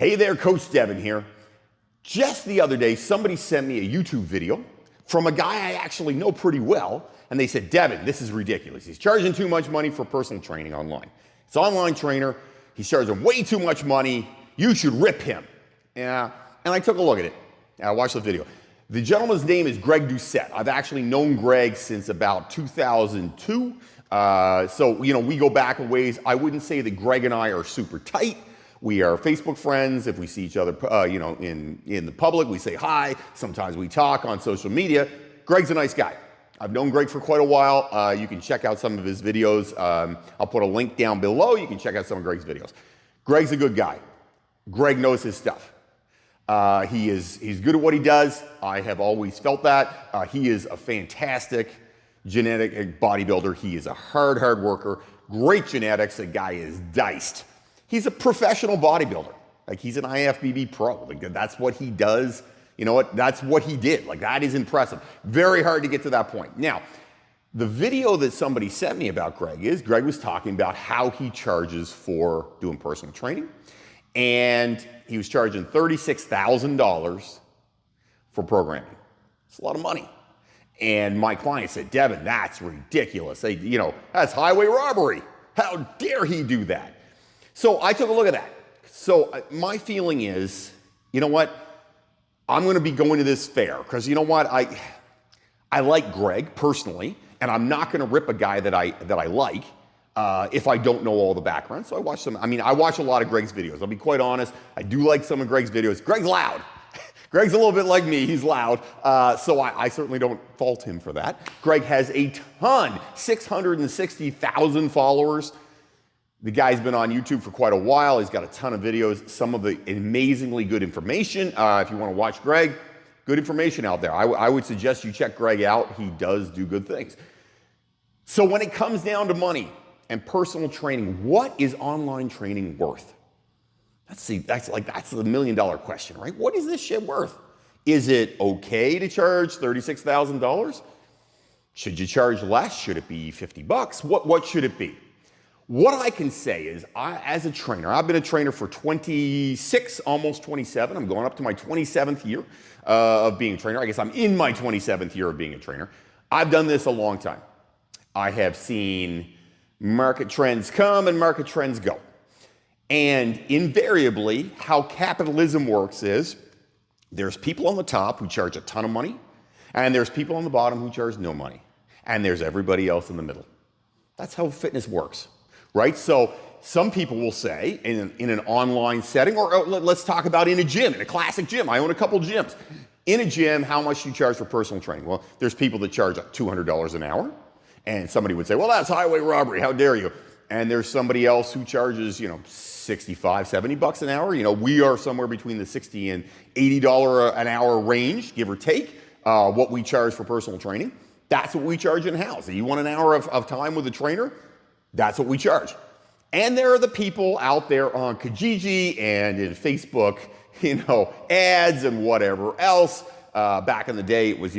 Hey there, Coach Devin here. Just the other day, somebody sent me a YouTube video from a guy I actually know pretty well, and they said, Devin, this is ridiculous. He's charging too much money for personal training online. It's an online trainer. He's charging way too much money. You should rip him. Yeah, and I took a look at it. I watched the video. The gentleman's name is Greg Doucette. I've actually known Greg since about 2002. So, we go back a ways. I wouldn't say that Greg and I are super tight. We are Facebook friends. If we see each other, in the public, we say hi. Sometimes we talk on social media. Greg's a nice guy. I've known Greg for quite a while. You can check out some of his videos. I'll put a link down below. You can check out some of Greg's videos. Greg's a good guy. Greg knows his stuff. He's good at what he does. I have always felt that. He is a fantastic genetic bodybuilder. He is a hard worker. Great genetics. The guy is diced. He's a professional bodybuilder. Like, he's an IFBB pro. Like, that's what he does. You know what? That's what he did. Like, that is impressive. Very hard to get to that point. Now, the video that somebody sent me about Greg was talking about how he charges for doing personal training. And he was charging $36,000 for programming. It's a lot of money. And my client said, Devin, that's ridiculous. That's highway robbery. How dare he do that? So I took a look at that. So my feeling is, you know what? I'm going to be going to this fair because you know what? I like Greg personally, and I'm not going to rip a guy that I like if I don't know all the background. So I watch a lot of Greg's videos. I'll be quite honest. I do like some of Greg's videos. Greg's loud. Greg's a little bit like me. He's loud. So I certainly don't fault him for that. Greg has a ton, 660,000 followers. The guy's been on YouTube for quite a while. He's got a ton of videos, some of the amazingly good information. If you want to watch Greg, good information out there. I would suggest you check Greg out. He does do good things. So when it comes down to money and personal training, what is online training worth? That's the $1 million question, right? What is this shit worth? Is it okay to charge $36,000? Should you charge less? Should it be $50? What should it be? What I can say is, as a trainer, I've been a trainer for 26, almost 27. I'm going up to my 27th year of being a trainer. I guess I'm in my 27th year of being a trainer. I've done this a long time. I have seen market trends come and market trends go. And invariably, how capitalism works is there's people on the top who charge a ton of money, and there's people on the bottom who charge no money, and there's everybody else in the middle. That's how fitness works. Right? So some people will say in an online setting, or let's talk about in a gym, in a classic gym. I own a couple gyms. In a gym, how much do you charge for personal training? Well, there's people that charge $200 an hour. And somebody would say, well, that's highway robbery. How dare you? And there's somebody else who charges, $65, $70 an hour. We are somewhere between the $60 and $80 an hour range, give or take, what we charge for personal training. That's what we charge in-house. You want an hour of time with a trainer? That's what we charge. And there are the people out there on Kijiji and in Facebook, ads and whatever else. Back in the day, it was,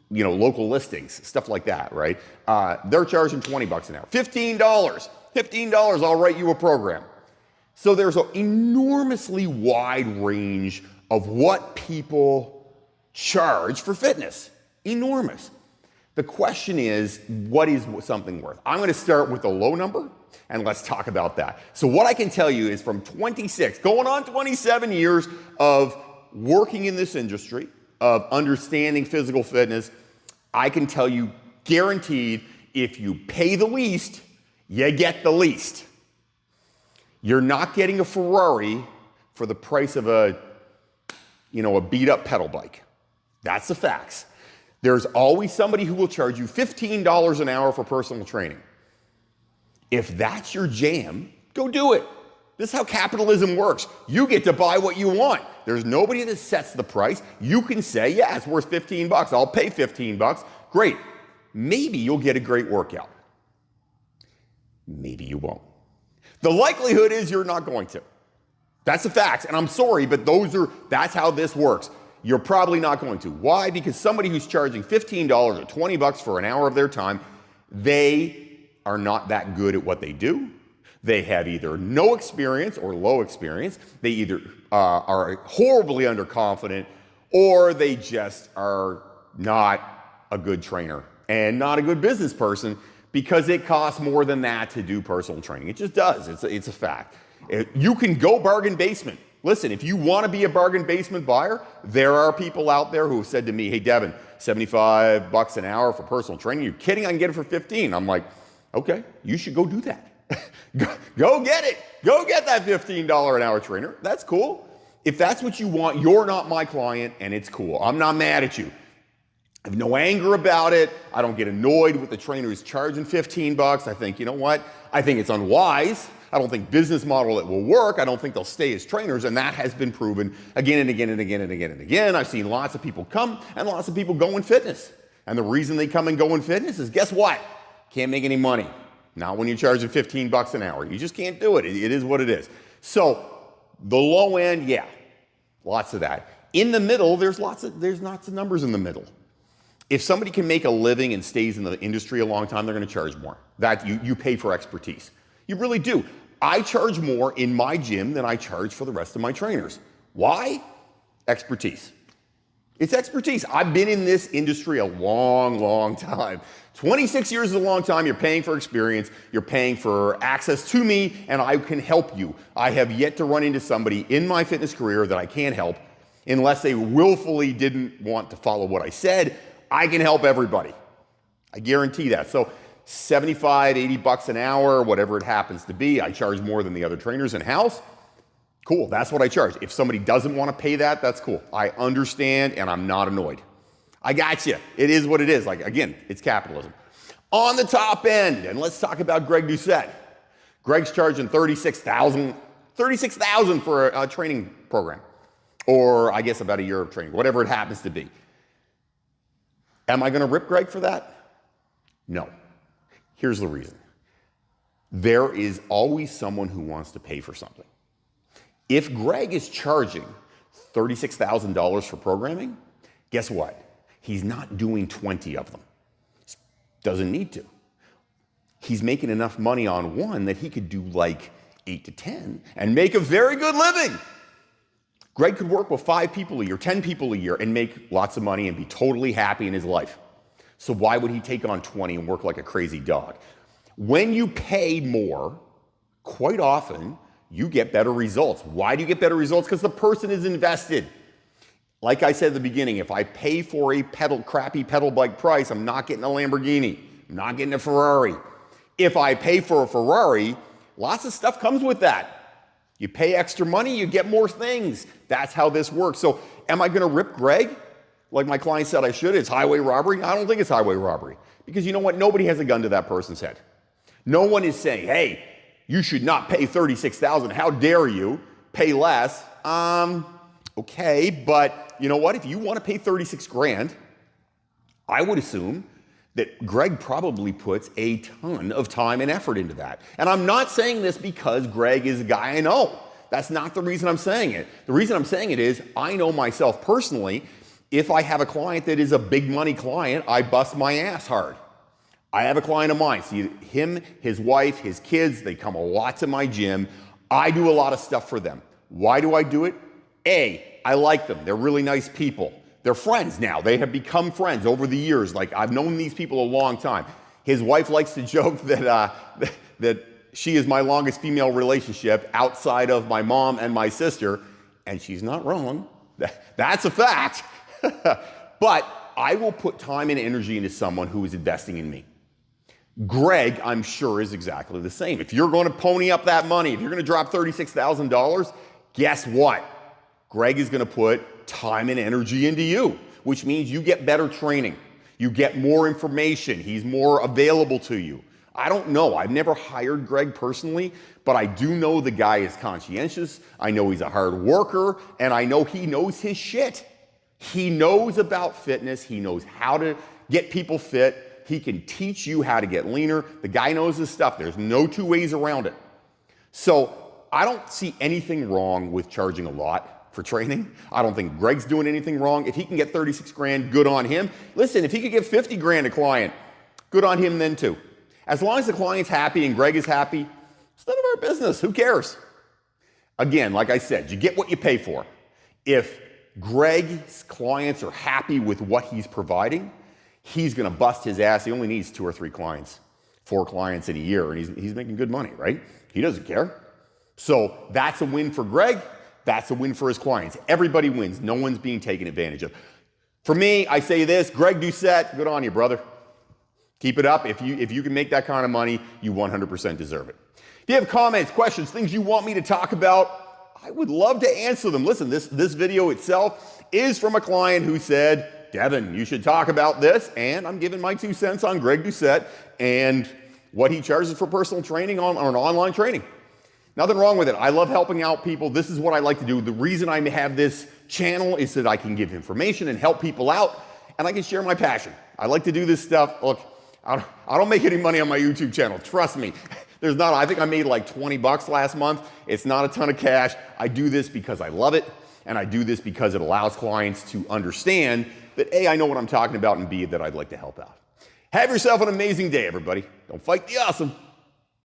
local listings, stuff like that, right? They're charging $20 an hour. $15, I'll write you a program. So there's an enormously wide range of what people charge for fitness. Enormous. The question is, what is something worth? I'm going to start with a low number, and let's talk about that. So what I can tell you is from 26, going on 27 years of working in this industry, of understanding physical fitness, I can tell you, guaranteed, if you pay the least, you get the least. You're not getting a Ferrari for the price of a beat-up pedal bike. That's the facts. There's always somebody who will charge you $15 an hour for personal training. If that's your jam, go do it. This is how capitalism works. You get to buy what you want. There's nobody that sets the price. You can say, yeah, it's worth $15. I'll pay $15. Great. Maybe you'll get a great workout. Maybe you won't. The likelihood is you're not going to. That's the facts. And I'm sorry, but that's how this works. You're probably not going to. Why? Because somebody who's charging $15 or $20 for an hour of their time, they are not that good at what they do. They have either no experience or low experience. They either are horribly underconfident, or they just are not a good trainer and not a good business person, because it costs more than that to do personal training. It just does. It's a fact. You can go bargain basement. Listen, if you want to be a bargain basement buyer, there are people out there who have said to me, hey, Devin, $75 an hour for personal training. You're kidding? I can get it for 15. I'm like, okay, you should go do that. Go get it. Go get that $15 an hour trainer. That's cool. If that's what you want, you're not my client, and it's cool. I'm not mad at you. I have no anger about it. I don't get annoyed with the trainer who's charging $15. I think, you know what? I think it's unwise. I don't think business model it will work. I don't think they'll stay as trainers, and that has been proven again and again and again and again and again. I've seen lots of people come and lots of people go in fitness. And the reason they come and go in fitness is, guess what? Can't make any money. Not when you're charging $15 an hour. You just can't do it. It is what it is. So the low end, yeah, lots of that. In the middle, there's lots of numbers in the middle. If somebody can make a living and stays in the industry a long time, they're going to charge more. That you pay for expertise. You really do. I charge more in my gym than I charge for the rest of my trainers. Why? Expertise. It's expertise. I've been in this industry a long, long time. 26 years is a long time. You're paying for experience. You're paying for access to me, and I can help you. I have yet to run into somebody in my fitness career that I can't help unless they willfully didn't want to follow what I said. I can help everybody. I guarantee that. So 75, 80 bucks an hour, whatever it happens to be. I charge more than the other trainers in-house. Cool, that's what I charge. If somebody doesn't want to pay that, that's cool. I understand, and I'm not annoyed. I got you. It is what it is. Like, again, it's capitalism. On the top end, and let's talk about Greg Doucette. Greg's charging $36,000 for a training program, or I guess about a year of training, whatever it happens to be. Am I going to rip Greg for that? No. Here's the reason. There is always someone who wants to pay for something. If Greg is charging $36,000 for programming, guess what? He's not doing 20 of them. Doesn't need to. He's making enough money on one that he could do like 8 to 10 and make a very good living. Greg could work with 5 people a year, 10 people a year, and make lots of money and be totally happy in his life. So why would he take on 20 and work like a crazy dog? When you pay more, quite often, you get better results. Why do you get better results? Because the person is invested. Like I said at the beginning, if I pay for a crappy pedal bike price, I'm not getting a Lamborghini. I'm not getting a Ferrari. If I pay for a Ferrari, lots of stuff comes with that. You pay extra money, you get more things. That's how this works. So am I going to rip Greg? Like my client said I should. It's highway robbery. I don't think it's highway robbery. Because you know what? Nobody has a gun to that person's head. No one is saying, hey, you should not pay $36,000. How dare you pay less? Okay, but you know what? If you want to pay 36 grand, I would assume that Greg probably puts a ton of time and effort into that. And I'm not saying this because Greg is a guy I know. That's not the reason I'm saying it. The reason I'm saying it is I know myself personally. If I have a client that is a big money client, I bust my ass hard. I have a client of mine. See, him, his wife, his kids, they come a lot to my gym. I do a lot of stuff for them. Why do I do it? A, I like them. They're really nice people. They're friends now. They have become friends over the years. Like, I've known these people a long time. His wife likes to joke that she is my longest female relationship outside of my mom and my sister, and she's not wrong. That's a fact. But I will put time and energy into someone who is investing in me. Greg, I'm sure, is exactly the same. If you're going to pony up that money, if you're going to drop $36,000, guess what? Greg is going to put time and energy into you, which means you get better training. You get more information. He's more available to you. I don't know. I've never hired Greg personally, but I do know the guy is conscientious. I know he's a hard worker, and I know he knows his shit. He knows about fitness. He knows how to get people fit. He can teach you how to get leaner. The guy knows his stuff. There's no two ways around it. So I don't see anything wrong with charging a lot for training. I don't think Greg's doing anything wrong. If he can get 36 grand, good on him. Listen, if he could get 50 grand a client, good on him then too. As long as the client's happy and Greg is happy, It's none of our business. Who cares? Again, like I said, you get what you pay for. If Greg's clients are happy with what he's providing, he's going to bust his ass. He only needs 2 or 3 clients, 4 clients in a year, and he's making good money, right? He doesn't care. So that's a win for Greg. That's a win for his clients. Everybody wins. No one's being taken advantage of. For me, I say this, Greg Doucette, good on you, brother. Keep it up. If you can make that kind of money, you 100% deserve it. If you have comments, questions, things you want me to talk about, I would love to answer them. Listen, this video itself is from a client who said, Devin, you should talk about this, and I'm giving my 2 cents on Greg Doucette and what he charges for personal training on online training. Nothing wrong with it. I love helping out people. This is what I like to do. The reason I have this channel is that I can give information and help people out, and I can share my passion. I like to do this stuff. Look, I don't make any money on my YouTube channel. Trust me. There's not. I think I made like 20 bucks last month. It's not a ton of cash. I do this because I love it, and I do this because it allows clients to understand that A, I know what I'm talking about, and B, that I'd like to help out. Have yourself an amazing day, everybody. Don't fight the awesome.